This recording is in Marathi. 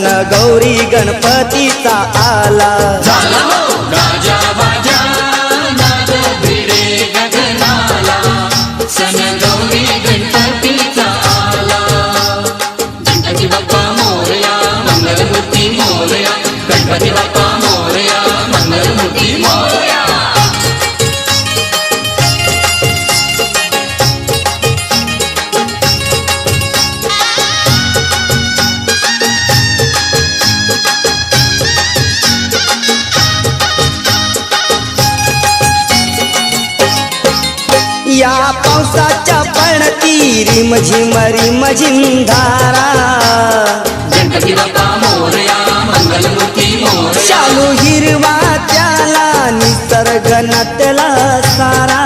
सण गौरी गणपतीचा आला। झाला गाजा बाजा नाद भिडे गगनाला, सण गौरी गणपतीचा आला। गणपती बाप्पा मोरया मंगलमूर्ती मोरया, गणपती बाप्पा मोरया मंगलमूर्ती मोरया। या पावसाच्या पडती रिमझिम रिमझिम धारा, गणपती बाप्पा मोरया मंगलमूर्ती मोरया। शालू हिरवा त्याला निसर्ग नटला सारा।